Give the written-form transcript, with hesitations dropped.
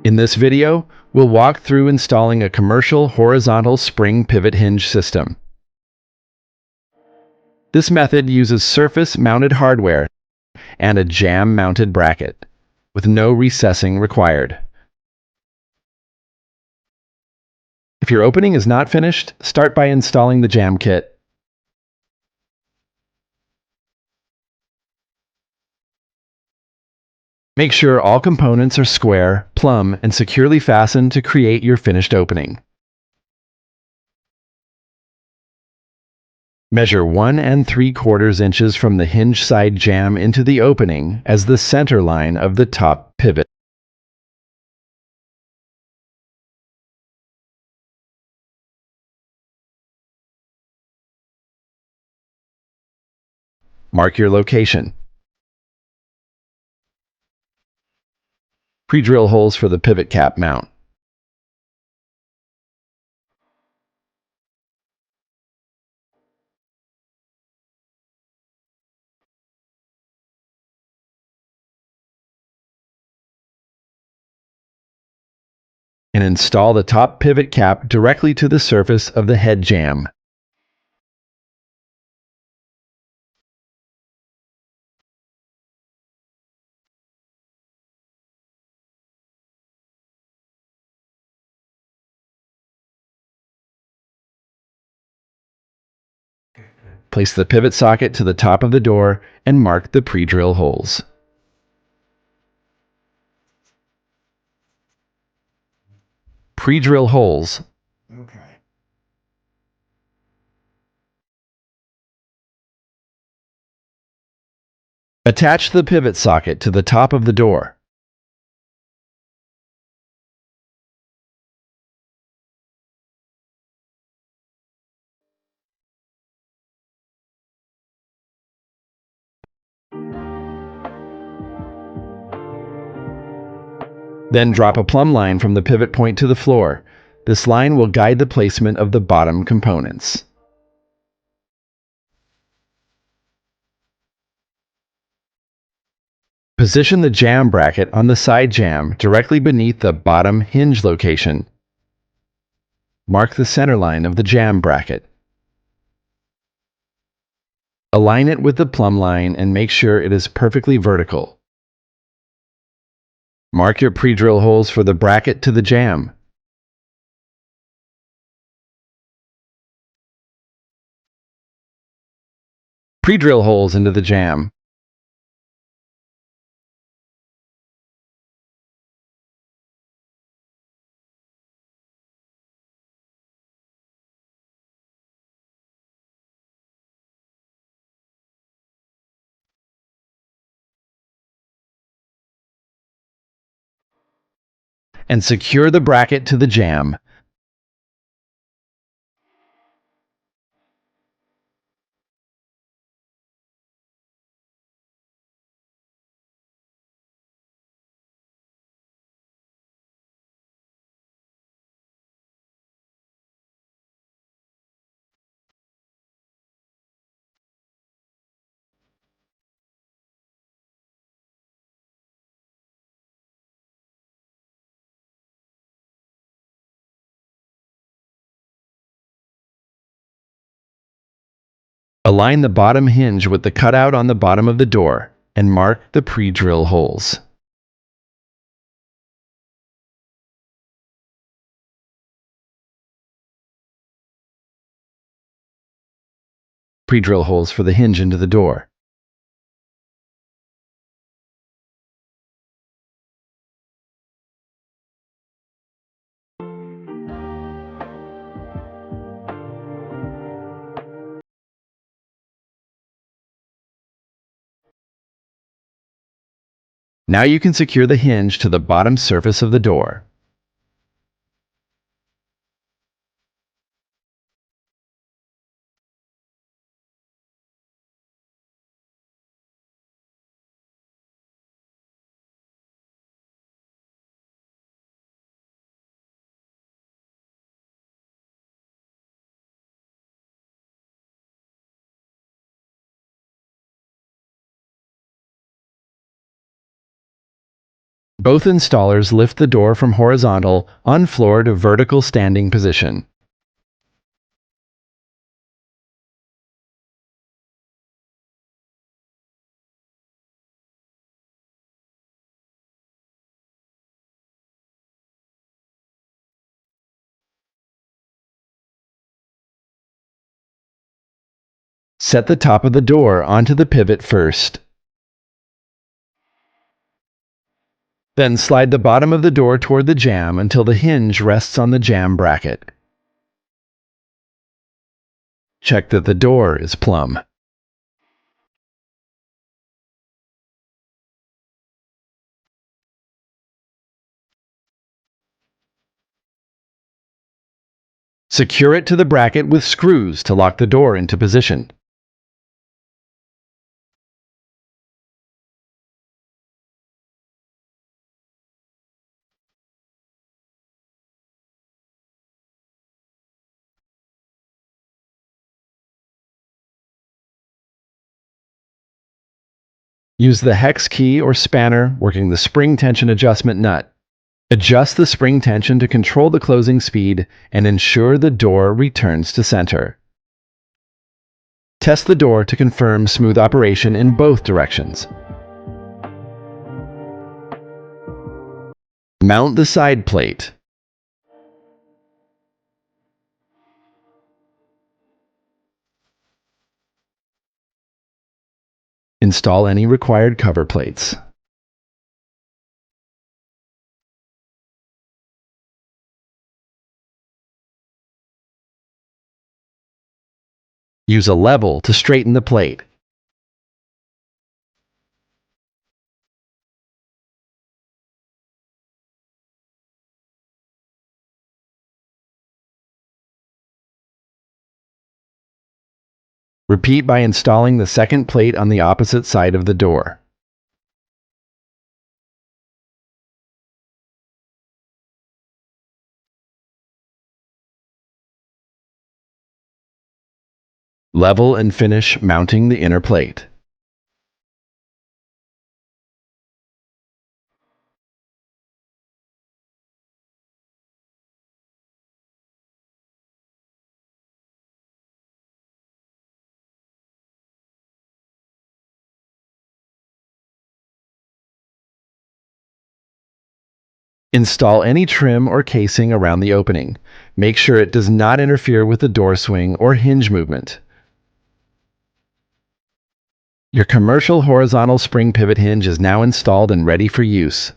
In this video, we'll walk through installing a commercial horizontal spring pivot hinge system. This method uses surface-mounted hardware and a jamb-mounted bracket, with no recessing required. If your opening is not finished, start by installing the jamb kit. Make sure all components are square, plumb, and securely fastened to create your finished opening. Measure 1 3/4 inches from the hinge side jamb into the opening as the center line of the top pivot. Mark your location. Pre-drill holes for the pivot cap mount. And install the top pivot cap directly to the surface of the head jamb. Place the pivot socket to the top of the door and mark the pre-drill holes. Pre-drill holes. Okay. Attach the pivot socket to the top of the door. Then drop a plumb line from the pivot point to the floor. This line will guide the placement of the bottom components. Position the jamb bracket on the side jamb directly beneath the bottom hinge location. Mark the center line of the jamb bracket. Align it with the plumb line and make sure it is perfectly vertical. Mark your pre-drill holes for the bracket to the jamb. Pre-drill holes into the jamb. And secure the bracket to the jamb. Align the bottom hinge with the cutout on the bottom of the door and mark the pre-drill holes. Pre-drill holes for the hinge into the door. Now you can secure the hinge to the bottom surface of the door. Both installers lift the door from horizontal on floor to vertical standing position. Set the top of the door onto the pivot first. Then slide the bottom of the door toward the jamb until the hinge rests on the jamb bracket. Check that the door is plumb. Secure it to the bracket with screws to lock the door into position. Use the hex key or spanner working the spring tension adjustment nut. Adjust the spring tension to control the closing speed and ensure the door returns to center. Test the door to confirm smooth operation in both directions. Mount the side plate. Install any required cover plates. Use a level to straighten the plate. Repeat by installing the second plate on the opposite side of the door. Level and finish mounting the inner plate. Install any trim or casing around the opening. Make sure it does not interfere with the door swing or hinge movement. Your commercial horizontal spring pivot hinge is now installed and ready for use.